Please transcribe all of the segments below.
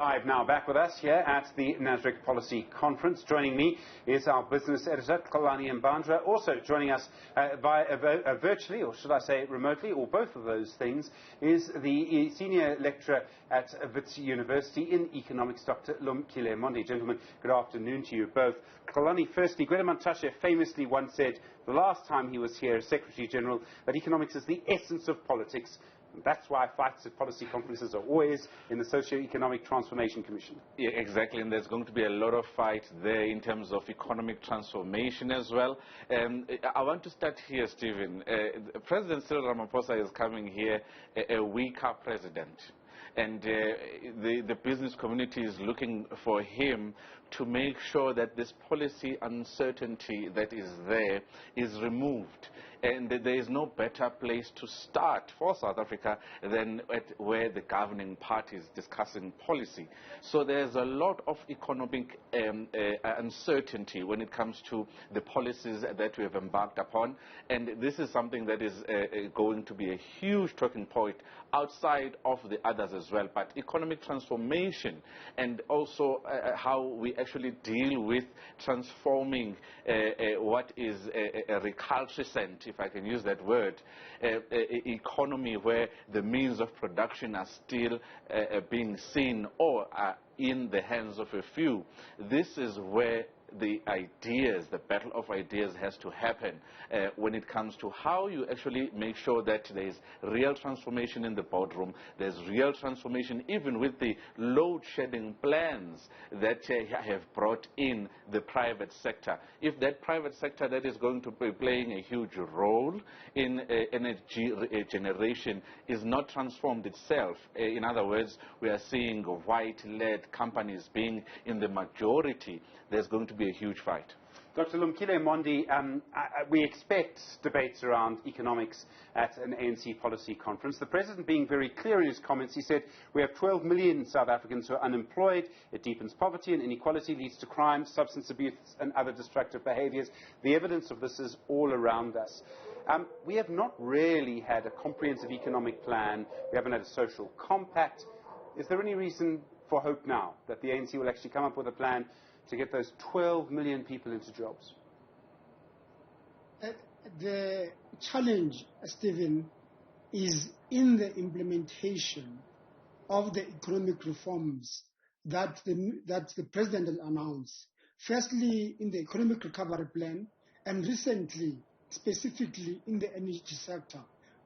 Live now, back with us here at the Nasrec Policy Conference. Joining me is our business editor, Xolani Mbandra. Also joining us virtually, or should I say remotely, or both of those things, is the senior lecturer at Wits University in economics, Dr. Lumkile Mondi. Gentlemen, good afternoon to you both. Xolani, firstly, Gwede Mantashe famously once said, the last time he was here as Secretary General, that economics is the essence of politics. And that's why fights at policy conferences are always in the Socio-Economic Transformation Commission. Yeah, exactly, and there's going to be a lot of fight there in terms of economic transformation as well. I want to start here, Stephen. President Cyril Ramaphosa is coming here a weaker president. And the business community is looking for him to make sure that this policy uncertainty that is there is removed. And there is no better place to start for South Africa than at where the governing party is discussing policy. So there's a lot of economic uncertainty when it comes to the policies that we have embarked upon. And this is something that is going to be a huge talking point outside of the others as well. But economic transformation and also how we actually deal with transforming what is a recalcitrant, if I can use that word, economy where the means of production are still being seen or are in the hands of a few. This is where the battle of ideas has to happen when it comes to how you actually make sure that there is real transformation in the boardroom, there's real transformation even with the load-shedding plans that have brought in the private sector. If that private sector that is going to be playing a huge role in energy generation is not transformed itself, in other words, we are seeing white-led companies being in the majority, there's going to be a huge fight. Dr. Lumkile Mondi, we expect debates around economics at an ANC policy conference. The President being very clear in his comments, he said, we have 12 million South Africans who are unemployed. It deepens poverty and inequality, leads to crime, substance abuse and other destructive behaviors. The evidence of this is all around us. We have not really had a comprehensive economic plan. We haven't had a social compact. Is there any reason for hope now that the ANC will actually come up with a plan to get those 12 million people into jobs? The challenge, Stephen, is in the implementation of the economic reforms that the President has announced. Firstly, in the economic recovery plan, and recently, specifically in the energy sector,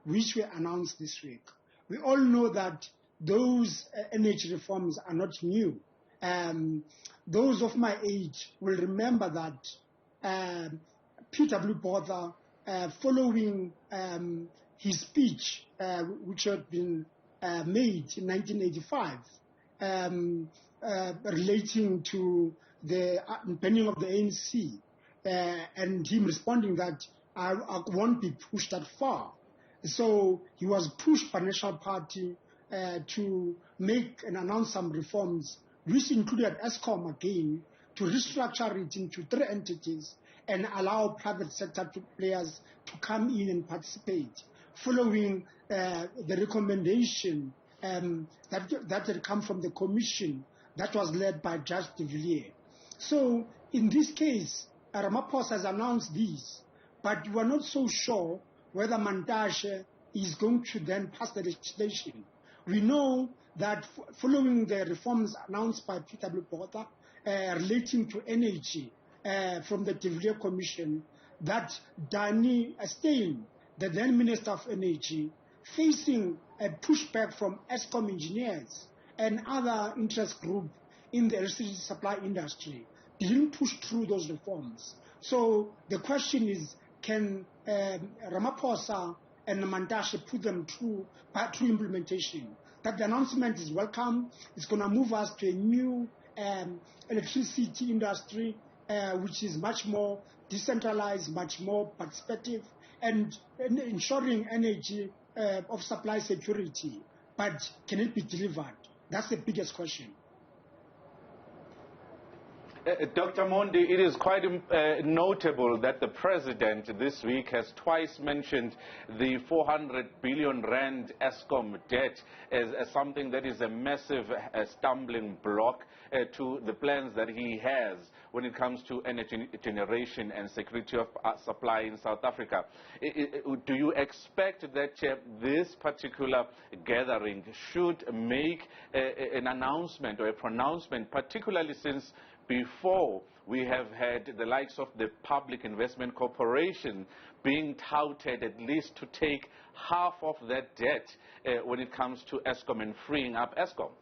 which were announced this week. We all know that those energy reforms are not new. Those of my age will remember that P.W. Botha, following his speech, which had been made in 1985, relating to the banning of the ANC, and him responding that I won't be pushed that far. So he was pushed by the National Party to make and announce some reforms, which included Eskom again, to restructure it into 3 entities and allow private sector players to come in and participate, following the recommendation that had come from the commission that was led by Judge de Villiers. So in this case, Ramaphosa has announced these, but we are not so sure whether Mantashe is going to then pass the legislation. We know that following the reforms announced by P.W. Botha relating to energy from the de Villiers Commission, that Danny Steyn, the then Minister of Energy, facing a pushback from Eskom engineers and other interest groups in the electricity supply industry, didn't push through those reforms. So the question is, can Ramaphosa and Mantashe put them through implementation? That the announcement is welcome. It's going to move us to a new electricity industry, which is much more decentralized, much more participative, and ensuring energy of supply security. But can it be delivered? That's the biggest question. Dr. Mondi, it is quite notable that the President this week has twice mentioned the 400 billion rand Eskom debt as something that is a massive stumbling block to the plans that he has when it comes to energy generation and security of supply in South Africa. Do you expect that this particular gathering should make an announcement or a pronouncement, particularly since before we have had the likes of the Public Investment Corporation being touted at least to take half of that debt when it comes to Eskom and freeing up Eskom?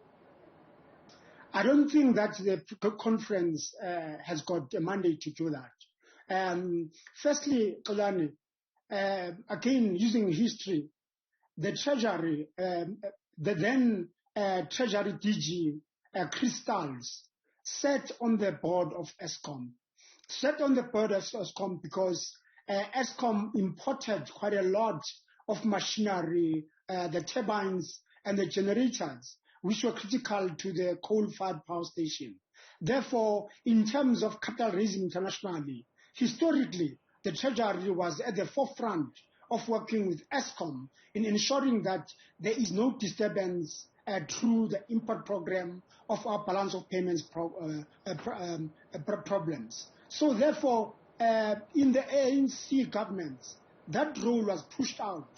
I don't think that the conference has got a mandate to do that. Firstly, Kolani, again, using history, the Treasury, the then Treasury DG, Crystals, sat on the board of Eskom. Sat on the board of Eskom because Eskom imported quite a lot of machinery, the turbines and the generators, which were critical to the coal-fired power station. Therefore, in terms of capital raising internationally, historically, the Treasury was at the forefront of working with Eskom in ensuring that there is no disturbance through the import program of our balance of payments problems. So therefore, in the ANC government, that role was pushed out.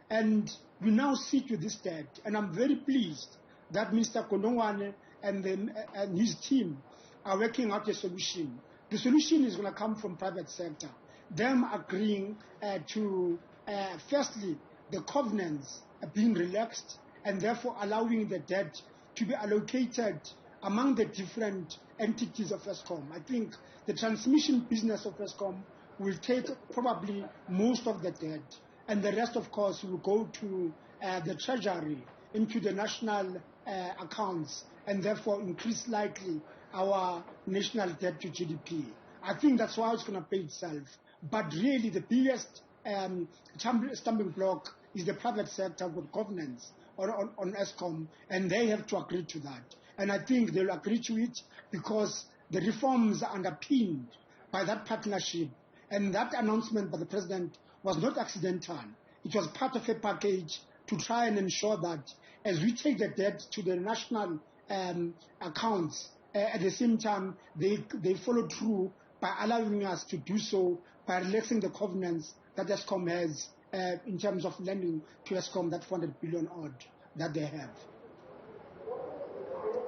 And we now sit with this debt. And I'm very pleased that Mr. Konongwane and his team are working out a solution. The solution is going to come from private sector. Them agreeing to, firstly, the covenants being relaxed, and therefore allowing the debt to be allocated among the different entities of Eskom. I think the transmission business of Eskom will take probably most of the debt, and the rest, of course, will go to the Treasury, into the national accounts, and therefore increase likely our national debt to GDP. I think that's why it's going to pay itself. But really, the biggest stumbling block is the private sector with governance on Eskom, and they have to agree to that. And I think they'll agree to it because the reforms are underpinned by that partnership. And that announcement by the President was not accidental. It was part of a package to try and ensure that as we take the debt to the national accounts, at the same time, they follow through by allowing us to do so by relaxing the covenants that Eskom has in terms of lending to Eskom, that 400 billion odd that they have.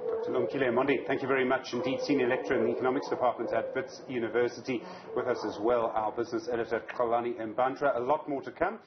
Dr. Lumkile Mondi, thank you very much indeed. Senior Lecturer in the Economics Department at Wits University. With us as well, our business editor, Xolani Mbandra. A lot more to come.